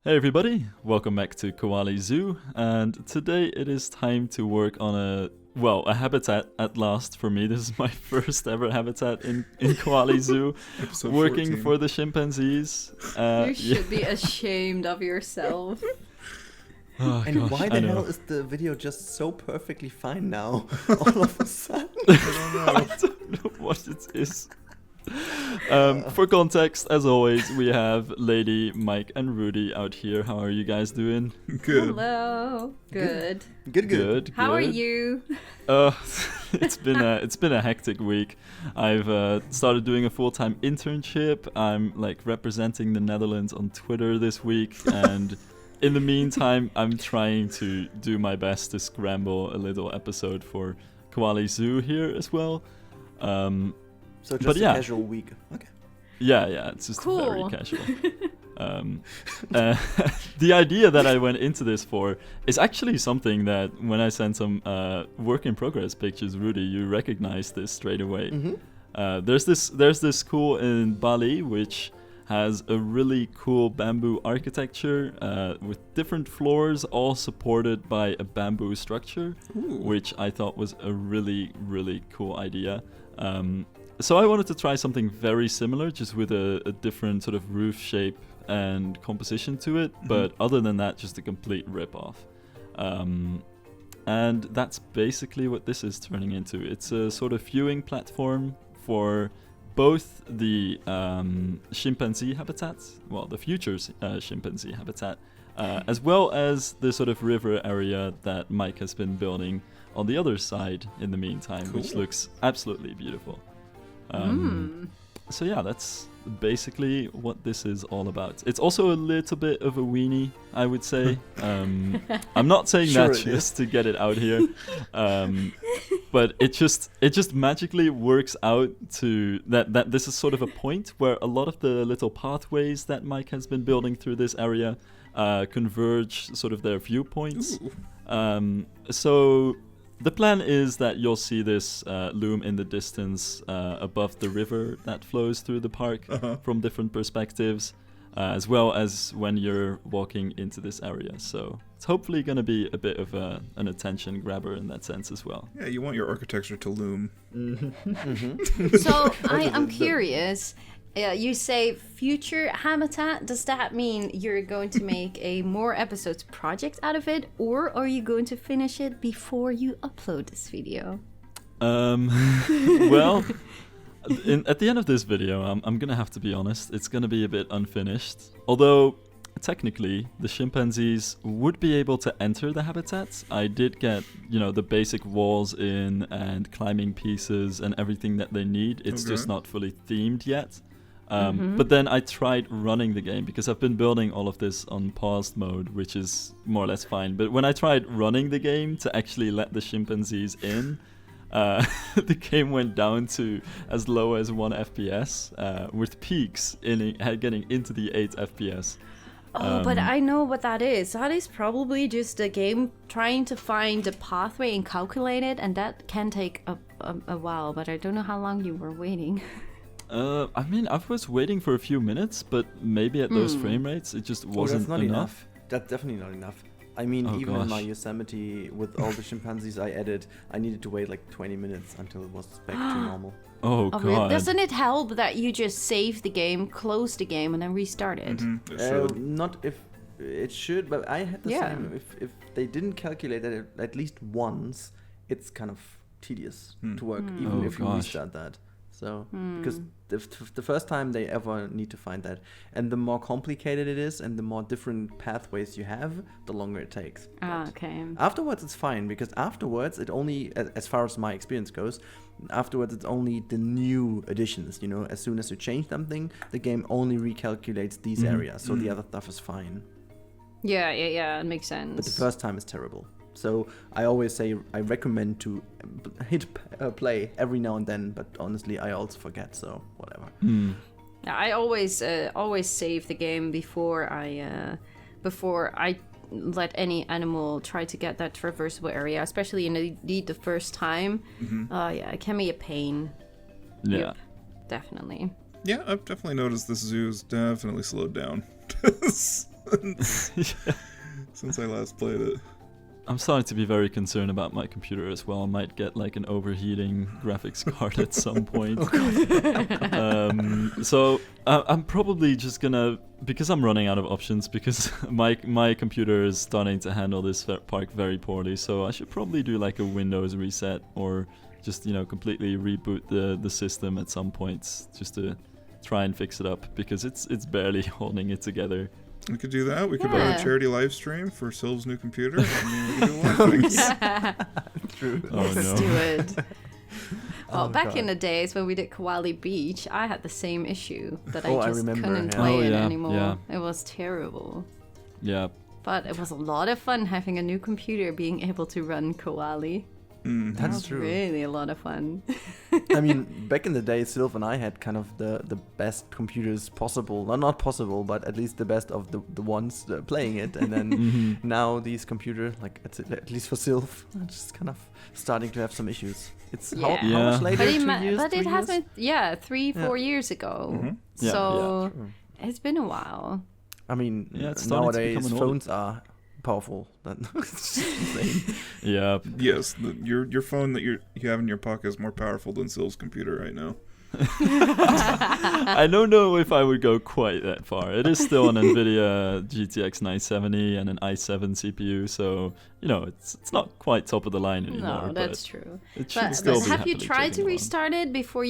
Hey everybody, welcome back to Koali Zoo, and today it is time to work on a habitat at last for me. This is my first ever habitat in Koali Zoo, working 14. for the chimpanzees. You should be ashamed of yourself. Oh, And gosh, why I the know. hell is the video just so perfectly fine now? All of a sudden. I don't know what it is. For context, as always, we have Lady, Mike, and Rudi out here. How are you guys doing? Good. Hello. Good. Good. How are good. you? It's been a hectic week. I've started doing a full-time internship. I'm representing the Netherlands on Twitter this week, and in the meantime, I'm trying to do my best to scramble a little episode for Koali Zoo here as well. So But just yeah. a casual week. Okay. Yeah, it's just very Cool. casual. The idea that I went into this for is actually something that when I sent some work in progress pictures, Rudi, you recognized this straight away. Mm-hmm. There's this school in Bali which has a really cool bamboo architecture with different floors, all supported by a bamboo structure, which I thought was a really, really cool idea. So I wanted to try something very similar, just with a different sort of roof shape and composition to it, but other than that, just a complete rip-off. And that's basically what this is turning into. It's a sort of viewing platform for both the chimpanzee habitat, well, the future chimpanzee habitat, as well as the sort of river area that Mike has been building on the other side in the meantime, which Cool. looks absolutely beautiful. So yeah, that's basically what this is all about. It's also a little bit of a weenie, I would say. I'm not saying Sure that it just to get it out here, but it just magically works out to that this is sort of a point where a lot of the little pathways that Mike has been building through this area converge sort of their viewpoints. So the plan is that you'll see this loom in the distance above the river that flows through the park from different perspectives, as well as when you're walking into this area. So it's hopefully going to be a bit of an attention grabber in that sense as well. Yeah, you want your architecture to loom. So I'm curious. You say future habitat. Does that mean you're going to make a more episodes project out of it, or are you going to finish it before you upload this video? Well, at the end of this video, I'm going to have to be honest, it's going to be a bit unfinished. Although, technically, the chimpanzees would be able to enter the habitats. I did get, the basic walls in and climbing pieces and everything that they need. It's just Okay. not fully themed yet. But then I tried running the game because I've been building all of this on paused mode, which is more or less fine. But when I tried running the game to actually let the chimpanzees in, the game went down to as low as 1 FPS, with peaks getting into the 8 FPS. But I know what that is. That is probably just a game trying to find a pathway and calculate it, and that can take a while. But I don't know how long you were waiting. I was waiting for a few minutes, but maybe at those frame rates, it just wasn't that's not enough. That's definitely not enough. I mean, Oh, even in my gosh. Yosemite, with all the chimpanzees I added, I needed to wait like 20 minutes until it was back to normal. Oh, Oh, really? God. Doesn't it help that you just save the game, close the game, and then restart it? It should. Not if it should, but I had the Yeah. same. If they didn't calculate that at least once, it's kind of tedious to work, even Oh, if you gosh. restart that. So because the first time they ever need to find that, and the more complicated it is, and the more different pathways you have, the longer it takes. Ah, okay. Afterwards, it's fine because afterwards, it only, as far as my experience goes, afterwards it's only the new additions. As soon as you change something, the game only recalculates these areas, so the other stuff is fine. Yeah, it makes sense. But the first time is terrible. So I always say I recommend to hit play every now and then, but honestly, I also forget. So whatever. Yeah, I always save the game before I let any animal try to get that traversable area, especially indeed the first time. Yeah, it can be a pain. Yeah. Yep, definitely. Yeah, I've definitely noticed this zoo's definitely slowed down. since I last played it. I'm starting to be very concerned about my computer as well. I might get like an overheating graphics card at some point. So I'm probably just gonna, because I'm running out of options, because my computer is starting to handle this park very poorly. So I should probably do like a Windows reset, or just completely reboot the system at some point, just to try and fix it up, because it's barely holding it together. We could do that. We could run a charity live stream for Silv's new computer. I mean, we could do a lot of things. Yeah. True. Let's do it. Well, back God. in the days when we did Koali Beach, I had the same issue that I just remember, couldn't yeah. play it yeah, anymore. yeah. It was terrible. Yeah. But it was a lot of fun having a new computer being able to run Koali. That That's was true. really a lot of fun. I mean, back in the day, Silv and I had kind of the best computers possible. Well, not possible, but at least the best of the ones playing it. And then now these computers, like at least for Silv, are just kind of starting to have some issues. It's Yeah. how much later? But, 2 years, but 3 it has years? been, 3-4 years ago. Yeah, So True. it's been a while. I mean, Yeah, it's starting to nowadays become an old- phones are powerful. It's just insane. Yeah. Yes, your phone that you have in your pocket is more powerful than Silv's computer right now. I don't know if I would go quite that far. It is still an NVIDIA GTX 970 and an i7 CPU, so it's not quite top of the line anymore. No, that's but true. It should But still be have you happily tried to chugging along. restart it before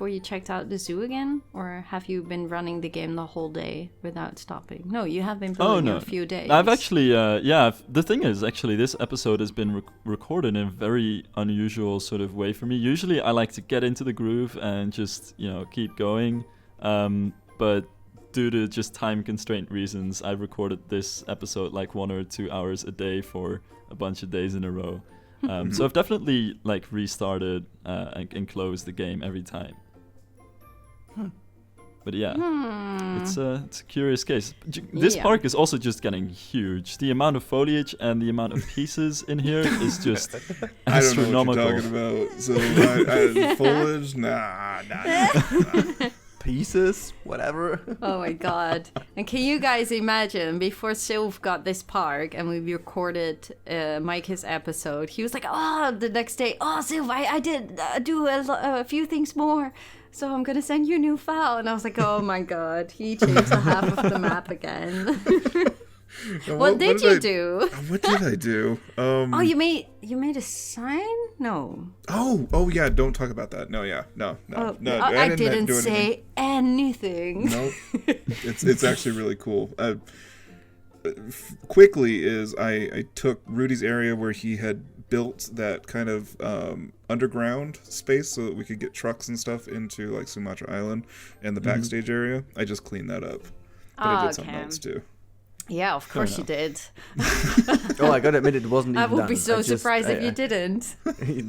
you checked out the zoo again, or have you been running the game the whole day without stopping? No, you have been playing no. it a few days. I've actually, the thing is, actually, this episode has been recorded in a very unusual sort of way for me. Usually I like to get into the groove and just, keep going. But due to just time constraint reasons, I recorded this episode like 1 or 2 hours a day for a bunch of days in a row. So I've definitely like restarted and closed the game every time. But yeah, it's a curious case. This Yeah. park is also just getting huge. The amount of foliage and the amount of pieces in here is just I don't know astronomical. what you're talking about. So foliage, nah. Pieces, whatever. Oh my god. And can you guys imagine, before Silv got this park and we recorded Mike's episode, he was like, the next day, Silv, I did do a few things more, so I'm gonna send you a new file. And I was like, oh my god, he changed the half of the map again. What did you do? What did I do? You made a sign? No. Oh yeah, don't talk about that. No. I didn't do say anything. No, it's actually really cool. Quickly is I took Rudi's area where he had built that kind of underground space so that we could get trucks and stuff into like Sumatra Island and the backstage area. I just cleaned that up, but I did something else too. Yeah, of course you did. I gotta admit, it wasn't even I would done. be so surprised if you didn't.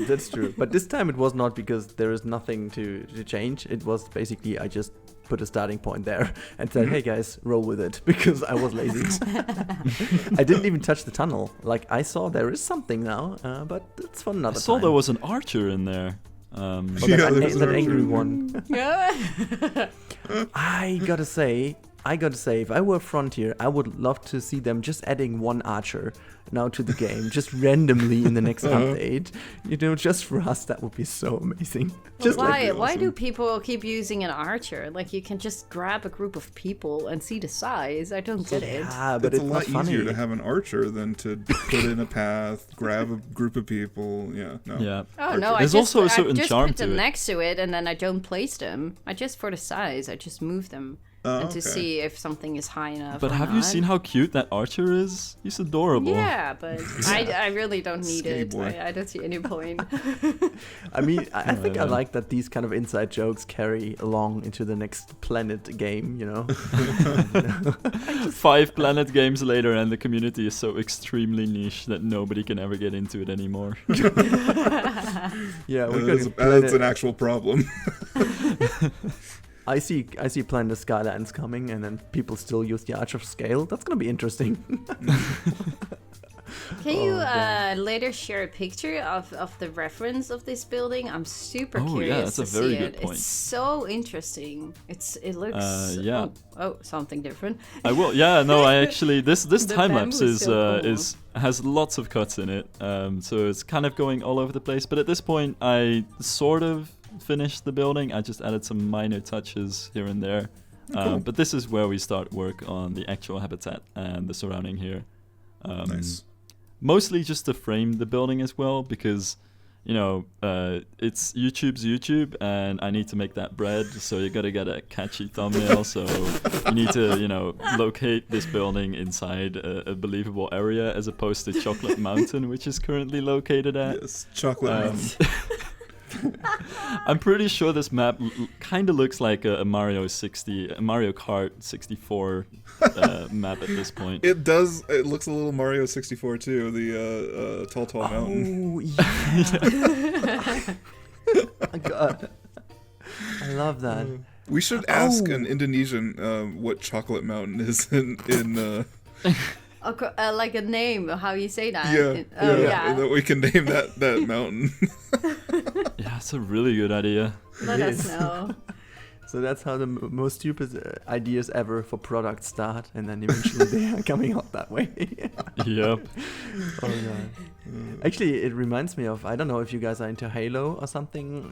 That's true. But this time it was not, because there is nothing to change. It was basically I just put a starting point there and said, hey guys, roll with it, because I was lazy. I didn't even touch the tunnel. Like, I saw there is something now, but it's for another I saw time. there was an archer in there. But Yeah, that, there's that an angry archer. one. I gotta say, if I were Frontier, I would love to see them just adding one archer now to the game, just randomly in the next update. Just for us, that would be so amazing. Just Why awesome. do people keep using an archer? Like, you can just grab a group of people and see the size. I don't get it. Yeah, but It's it's a not lot funny. easier to have an archer than to put in a path, grab a group of people. Yeah, no. Yeah. Oh no! There's I also a certain just charm put to them it. next to it, and then I don't place them. I just for the size, I just move them, and to okay. see if something is high enough. But or have you not. seen how cute that archer is? He's adorable. Yeah, but I really don't need Skinny it. boy. I don't see any point. I mean, I think I yeah. like that these kind of inside jokes carry along into the next Planet game, 5 Planet games later, and the community is so extremely niche that nobody can ever get into it anymore. Yeah, we got That's an actual problem. I see Planet of Skylines coming, and then people still use the Archer scale. That's gonna be interesting. Can you later share a picture of the reference of this building? I'm super curious yeah, that's a to very see good it. point. It's so interesting. It looks yeah. oh something different. I will. Yeah, no, I actually this The time lapse bamboo is so cool. has lots of cuts in it. So it's kind of going all over the place. But at this point, I sort of finished the building. I just added some minor touches here and there. Cool. But this is where we start work on the actual habitat and the surrounding here. Nice. Mostly just to frame the building as well, because it's YouTube's YouTube, and I need to make that bread, so you gotta get a catchy thumbnail. So you need to locate this building inside a believable area, as opposed to Chocolate Mountain, which is currently located at. Yes, Chocolate Mountain. I'm pretty sure this map kind of looks like a Mario Kart 64 map at this point. It does. It looks a little Mario 64 too. The tall mountain. Oh yeah. God, I love that. We should ask an Indonesian what Chocolate Mountain is in Like a name, how you say that? Yeah. That we can name that mountain. Yeah, that's a really good idea. Let us know. So that's how the most stupid ideas ever for products start, and then eventually they are coming out that way. Yep. Oh god. Actually, it reminds me of, I don't know if you guys are into Halo or something.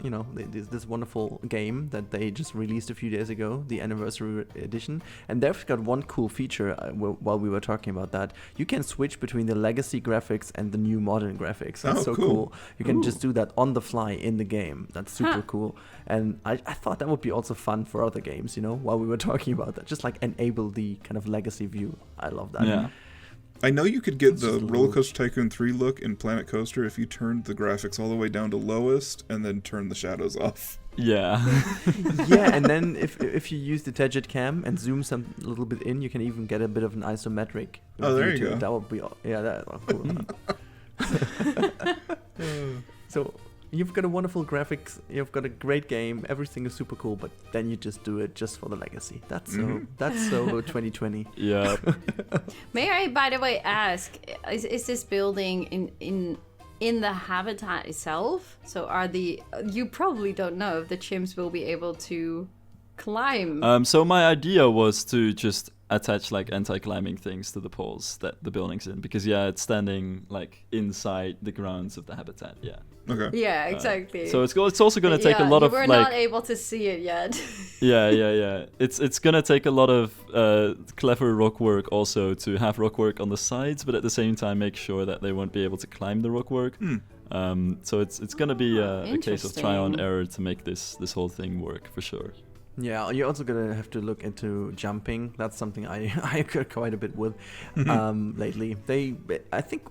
This wonderful game that they just released a few days ago, the anniversary edition, and they've got one cool feature. While we were talking about that, you can switch between the legacy graphics and the new modern graphics. That's so cool. You can just do that on the fly in the game. That's super cool. And I thought that would be also fun for other games, while we were talking about that. Just like enable the kind of legacy view. I love that. Yeah. I know you could get the Roller Coaster Tycoon 3 look in Planet Coaster if you turned the graphics all the way down to lowest and then turned the shadows off. Yeah. Yeah, and then if you use the Tedget cam and zoom some little bit in, you can even get a bit of an isometric. Oh, there you view to go. it. That would be that's cool. So you've got a wonderful graphics, you've got a great game, everything is super cool, but then you just do it just for the legacy. That's so 2020. Yeah. May I, by the way, ask, is this building in the habitat itself? So you probably don't know if the chimps will be able to climb. So my idea was to just attach like anti-climbing things to the poles that the building's in, because it's standing like inside the grounds of the habitat. Yeah. Okay. Yeah, exactly. So it's also going to take a lot of we're not able to see it yet. Yeah. It's going to take a lot of clever rock work also to have rock work on the sides, but at the same time make sure that they won't be able to climb the rock work. So it's going to be a case of trial and error to make this whole thing work for sure. Yeah, you're also gonna have to look into jumping. That's something I got quite a bit with lately. I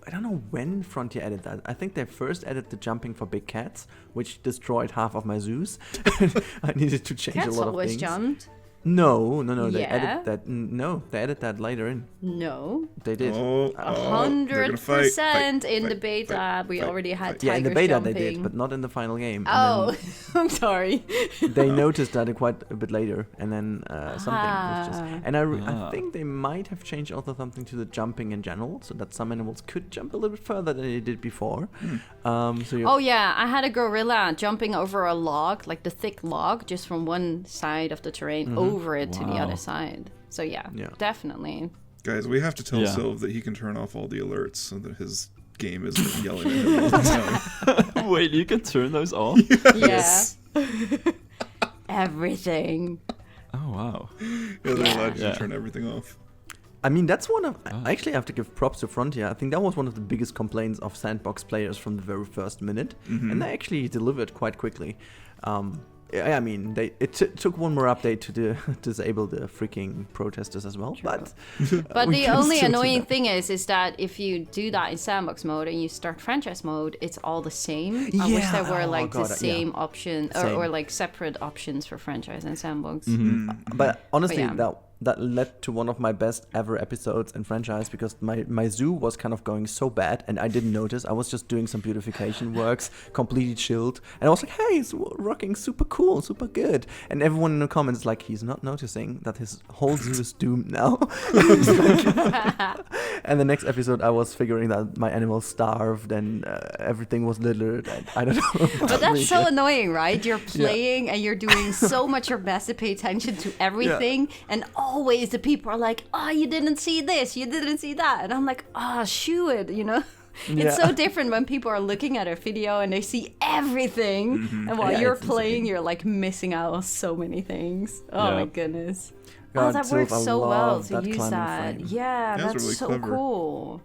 don't know when Frontier added that. I think they first added the jumping for big cats, which destroyed half of my zoos. I needed to change Cats a lot of always things. jumped. No. They Yeah. added that. No, they added that later in. No. They did. 100% in the beta. We already had tigers Yeah, in the beta jumping. they did, but not in the final game. Oh, I'm sorry. They noticed that quite a bit later, and then something was just. And I think they might have changed also something to the jumping in general, so that some animals could jump a little bit further than they did before. Oh yeah, I had a gorilla jumping over a log, like the thick log, just from one side of the terrain over it to the other side. So yeah, definitely. Guys, we have to tell Silv that he can turn off all the alerts so that his game isn't yelling at him all the time. Wait, you can turn those off? Yes. Yeah. Everything. Oh wow. Yeah, they allowed you to turn everything off. I mean, that's one of... I actually have to give props to Frontier. I think that was one of the biggest complaints of sandbox players from the very first minute. And they actually delivered quite quickly. I mean, it took one more update to disable the freaking protesters as well. But the only annoying thing is that if you do that in sandbox mode and you start franchise mode, it's all the same. I wish there were the same option or like separate options for franchise and sandbox. But honestly, that led to one of my best ever episodes in franchise, because my zoo was kind of going so bad and I didn't notice. I was just doing some beautification works, completely chilled, and I was like, hey, it's rocking super cool, super good. And everyone in the comments like, he's not noticing that his whole zoo is doomed now. And the next episode I was figuring that my animals starved and everything was littered. And I don't know. But that's so annoying, right? You're playing and you're doing so much your best to pay attention to everything, and always the people are like, oh, you didn't see this, you didn't see that, and I'm like, oh, shoot, you know. It's so different when people are looking at a video and they see everything, and while you're playing, you're like missing out on so many things. Oh my goodness. God, that works so well to that use that. frame. Yeah, that's really so clever. cool.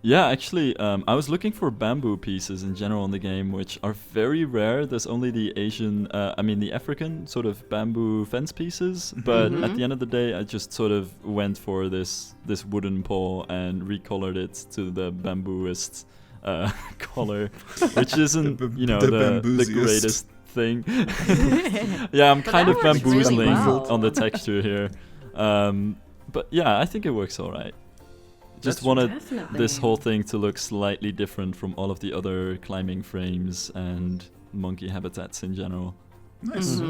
Yeah, actually, I was looking for bamboo pieces in general in the game, which are very rare. There's only the the African sort of bamboo fence pieces. But at the end of the day, I just sort of went for this wooden paw and recolored it to the bambooist color, which isn't, the greatest thing. Yeah, I'm kind of that works really bamboozling well. on the texture here. But yeah, I think it works all right. Just wanted this whole thing to look slightly different from all of the other climbing frames and monkey habitats in general. Nice.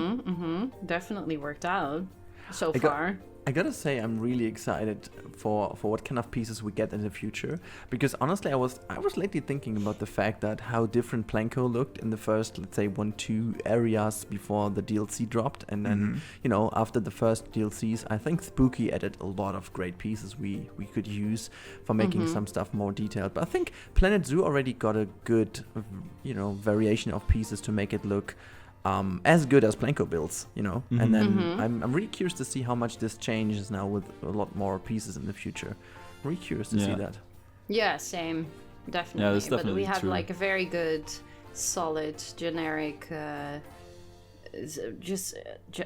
Definitely worked out so far. I gotta say, I'm really excited for what kind of pieces we get in the future, because honestly, I was lately thinking about the fact that how different Planko looked in the first, let's say, 1-2 areas before the DLC dropped, and then after the first DLCs, I think Spooky added a lot of great pieces we could use for making some stuff more detailed. But I think Planet Zoo already got a good variation of pieces to make it look as good as Planko builds, and then I'm really curious to see how much this changes now with a lot more pieces in the future. I'm really curious to see that. Yeah, same. Definitely. Yeah, that's definitely but we have true. like a very good, solid, generic,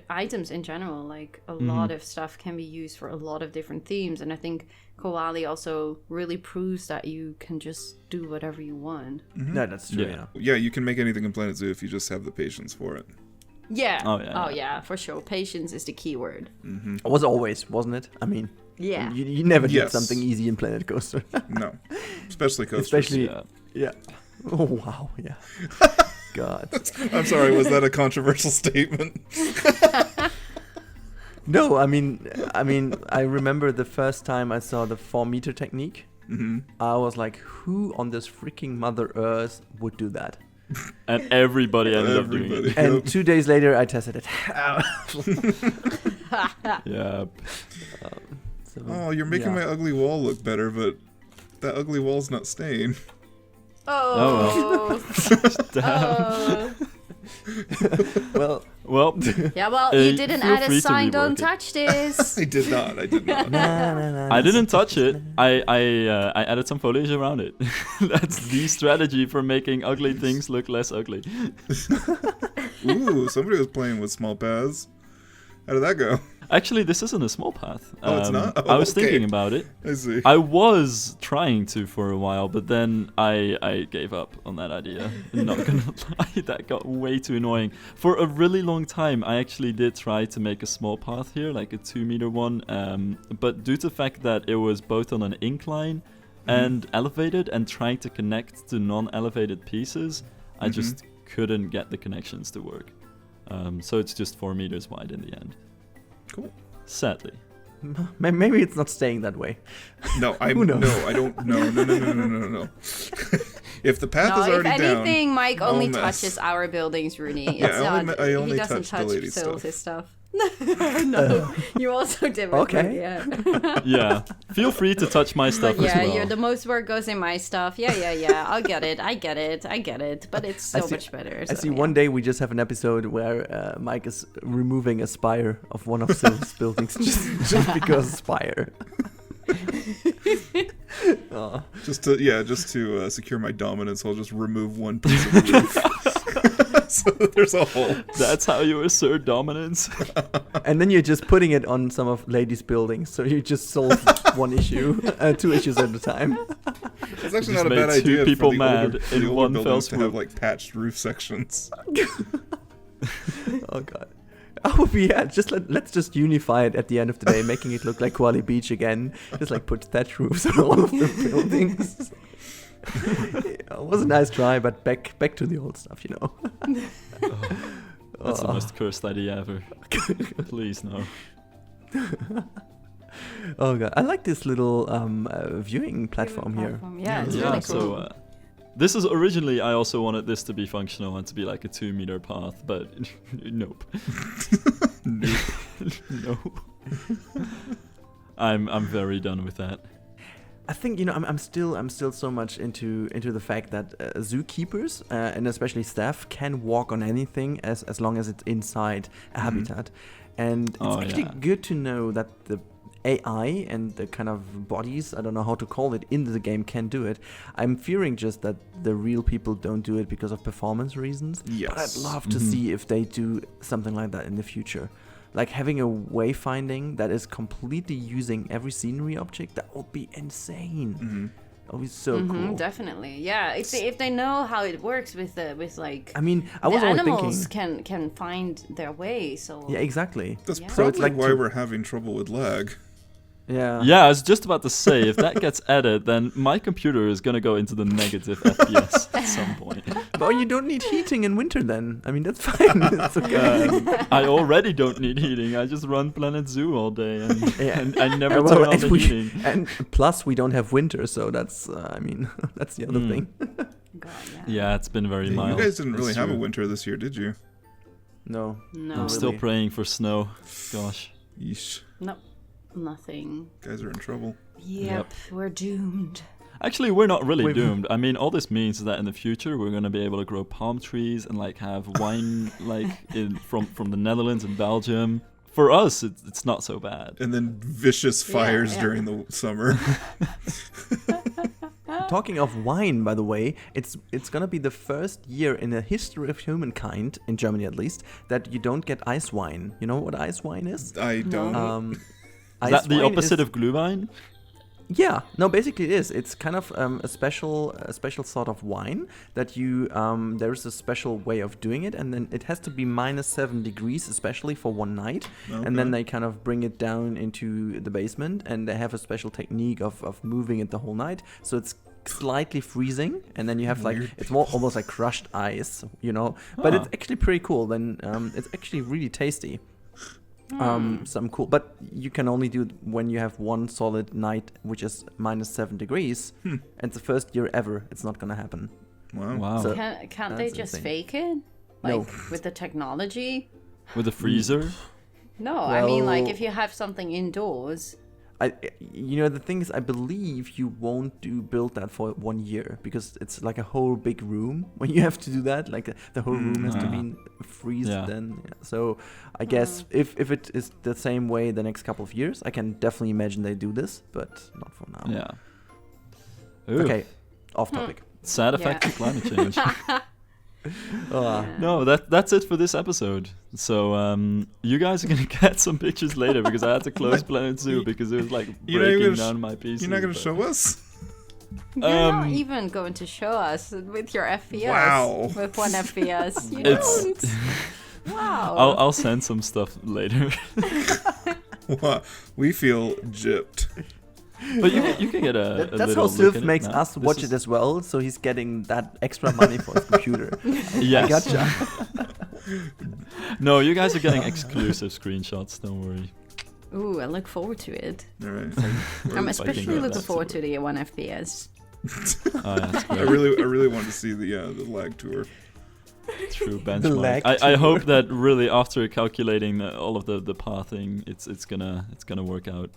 items in general. Like a lot of stuff can be used for a lot of different themes, and I think Koali also really proves that you can just do whatever you want. No, that's true. Yeah. Yeah, you can make anything in Planet Zoo if you just have the patience for it. Yeah. Oh, yeah. For sure. Patience is the key word. It was always, wasn't it? I mean, Yeah. you never did Yes. something easy in Planet Coaster. No, especially coasters. Especially, Yeah. Oh wow, yeah. God. I'm sorry, was that a controversial statement? No, I mean, I remember the first time I saw the 4-meter technique. I was like, who on this freaking Mother Earth would do that? And everybody ended up doing it. And 2 days later, I tested it. Yeah. So, Oh, you're making my ugly wall look better, but that ugly wall's not staying. Oh. Damn. well, Well, Yeah, well, you didn't feel add a free to sign, rework don't it. touch this. I did not. I didn't touch it. I added some foliage around it. That's the strategy for making ugly things look less ugly. Ooh, somebody was playing with small paths. How did that go? Actually, this isn't a small path. Oh, it's not? I was Okay. thinking about it. I see. I was trying to for a while, but then I gave up on that idea. I'm not gonna lie, that got way too annoying. For a really long time, I actually did try to make a small path here, like a 2-meter one. But due to the fact that it was both on an incline and elevated, and trying to connect to non-elevated pieces, I just couldn't get the connections to work. So it's just 4 meters wide in the end. Cool. Sadly. maybe it's not staying that way. No, Who knows? No, I don't. No. If the path No, is if already anything, down, Mike I'll only mess. touches our buildings, Runi. Yeah, It's I only he doesn't touch the touch ladies' Silv's stuff. No, you also did. Okay. Yeah. Yeah. Feel free to touch my stuff But as yeah, well. the most work goes in my stuff. Yeah. I get it. But it's so much better. I So, see yeah. one day we just have an episode where Mike is removing a spire of one of Sil's buildings just because spire. Oh. just to secure my dominance, I'll just remove one piece of the roof, so that there's a hole. That's how you assert dominance. And then you're just putting it on some of ladies' buildings, so you just solve one issue, 2 issues at a time. It's actually Just not a made bad 2 idea people for the mad older, in the older one fell buildings to have swoop. like patched roof sections. Oh god. Oh yeah, let's just unify it at the end of the day, making it look like Koali Beach again. Just like put thatch roofs on all of the buildings. It was a nice try, but back to the old stuff, you know. That's the most cursed idea ever. Please no. Oh god, I like this little viewing platform here. Yeah, it's really cool. So this is originally, I also wanted this to be functional and to be like a 2-meter path, but nope. No. I'm very done with that. I think, you know, I'm still so much into the fact that zookeepers and especially staff can walk on anything as long as it's inside a habitat, and it's actually good to know that the AI and the kind of bodies, I don't know how to call it, in the game can do it. I'm fearing just that the real people don't do it because of performance reasons. Yes. But I'd love to see if they do something like that in the future. Like having a wayfinding that is completely using every scenery object, that would be insane. That would be so cool. Definitely, yeah. If they know how it works with like. I mean, I the was always animals thinking. can find their way. So. Yeah, exactly. That's Yeah. probably So it's like why we're having trouble with lag. Yeah. Yeah, I was just about to say, if that gets added, then my computer is gonna go into the negative FPS at some point. But you don't need heating in winter then. I mean, that's fine. That's okay. I already don't need heating. I just run Planet Zoo all day, and I never Well, turn on and the we- heating. And plus, we don't have winter, so that's, I mean, that's the other thing. God, Yeah, it's been very Yeah, mild. you guys didn't really That's have a true. winter this year, did you? No. No. I'm still really. praying for snow. Gosh. Yeesh. Nope. Nothing. Guys are in trouble. Yep. We're doomed. Actually, we're not really Wait, doomed. I mean, all this means is that in the future we're gonna be able to grow palm trees and like have wine like from the Netherlands and Belgium. For us, it's not so bad. And then vicious fires yeah. during the summer. Talking of wine, by the way, it's gonna be the first year in the history of humankind, in Germany at least, that you don't get ice wine. You know what ice wine is? I don't. Is Ice that the wine opposite is- of Glühwein? Yeah, no, basically it is. It's kind of a special sort of wine that you there is a special way of doing it, and then it has to be -7 degrees, especially for one night, and then they kind of bring it down into the basement, and they have a special technique of moving it the whole night, so it's slightly freezing, and then you have like Weird. it's more almost like crushed ice, you know. But it's actually pretty cool. Then it's actually really tasty. Some cool, but you can only do it when you have one solid night, which is -7 degrees, and it's the first year ever. It's not gonna happen. Wow. Wow. So- Can't they That's just insane. fake it? Like No. with the technology? With a freezer? No, I mean like Well- if you have something indoors. You know, the thing is, I believe you won't build that for 1 year, because it's like a whole big room when you have to do that. Like the whole room has to be freezed. Yeah. Then, yeah. So I guess if it is the same way the next couple of years, I can definitely imagine they do this, but not for now. Yeah. Ooh, Okay, off topic. Sad effects Yeah. of climate change. Uh, No, that's it for this episode. So you guys are gonna get some pictures later because I had to close Planet Zoo because it was like You're not even breaking gonna down my PC. You're not going to but- show us? You're not Um, even going to show us with your FPS. Wow. With 1 FPS. You It's- don't. Wow. I'll send some stuff later. Wow. We feel gypped. But you can get a that's little how look Silv at makes it now. us This watch is- it as well, so he's getting that extra money for his computer. Yes. Gotcha. No, you guys are getting exclusive screenshots. Don't worry. Ooh, I look forward to it. All right. I'm I especially can go looking back forward to to the 1 FPS. Oh, yeah, that's I great. really want to see the lag tour. True lag benchmark. I hope that really after calculating all of the pathing, it's gonna work out.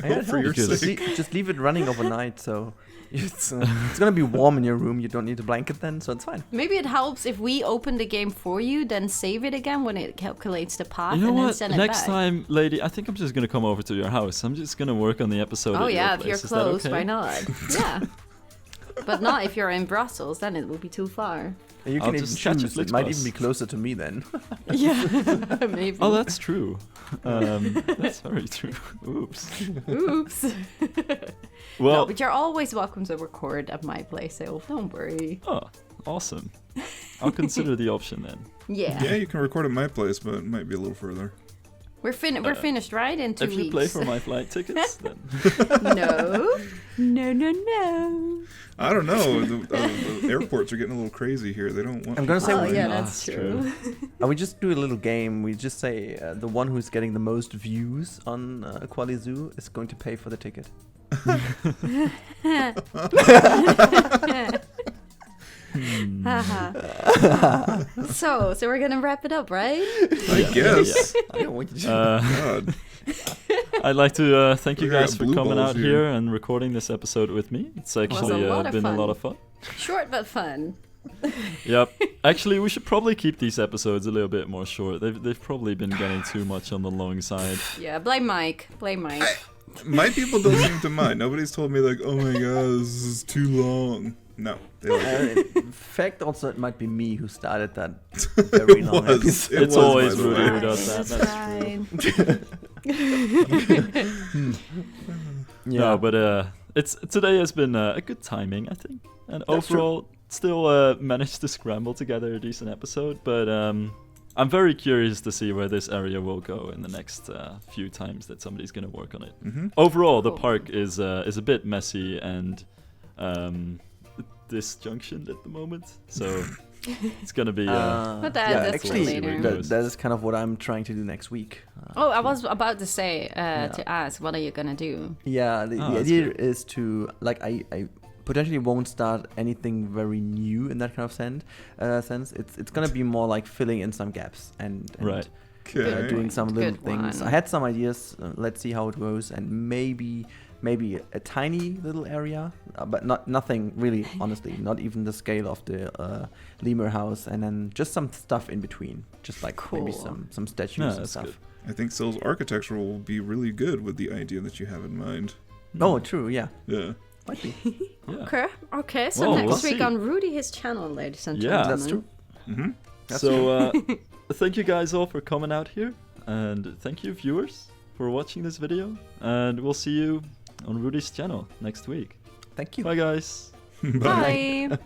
I hope for your Because- sake. Just leave it running overnight, so it's gonna be warm in your room. You don't need a blanket then, so it's fine. Maybe it helps if we open the game for you, then save it again when it calculates the path, You know and then what? send it Next back. time, lady, I think I'm just gonna come over to your house. I'm just gonna work on the episode. Oh at yeah, your if place. you're Is that close, okay? why not? Yeah. But not if you're in Brussels, then it will be too far. And you I'll can even just catch a choose. It Flixbus. might even be closer to me then. Yeah, maybe. Oh, that's true. That's very true. Oops. Oops. Well, No, but you're always welcome to record at my place, so don't worry. oh, awesome. I'll consider the option then. Yeah, you can record at my place, but it might be a little further. We're finished, right? In 2 If weeks. you play for my flight tickets, then No. No. I don't know. The airports are getting a little crazy here. They don't want. I'm gonna say Oh, we- yeah, Ah, that's it's true. we just do a little game. We just say the one who's getting the most views on Koali Zoo is going to pay for the ticket. So we're gonna wrap it up, right? I guess. I don't want you to. God. I'd like to thank you We got guys for blue coming balls out here. here and recording this episode with me. It's actually lot of been fun. a lot of fun. Short but fun. Yep. Actually, we should probably keep these episodes a little bit more short. They've probably been getting too much on the long side. Yeah, blame Mike. My people don't seem to mind. Nobody's told me like, oh my god, this is too long. No, they like it. In fact, also it might be me who started that very long was. episode. It It's was, always by the Rudi way. who does that. That's That's fine. No, but today has been a good timing, I think, and That's true. overall still managed to scramble together a decent episode. But I'm very curious to see where this area will go in the next few times that somebody's gonna work on it. Mm-hmm. Overall, the Cool. park is a bit messy and disjunctioned at the moment, so it's gonna be. But that's actually, later. that is kind of what I'm trying to do next week. Oh, I was about to say to ask, what are you gonna do? Yeah, the that's idea good. is to I potentially won't start anything very new in that kind of sense. It's gonna be more like filling in some gaps and Right. Okay. doing some little Good things. one. I had some ideas. Let's see how it goes, and maybe a tiny little area, but nothing really. Honestly, not even the scale of the lemur house, and then just some stuff in between, just like maybe Cool. some statues No, and that's stuff. good. I think Sil's architecture will be really good with the idea that you have in mind. Oh, true. Yeah, Yeah. might be. Yeah. Okay. So Well, next we'll week see. on Rudi, his channel, ladies and Yeah. gentlemen. That's true. Mm-hmm. That's So thank you guys all for coming out here, and thank you viewers for watching this video, and we'll see you on Rudi's channel next week. Thank you. Bye guys. Bye.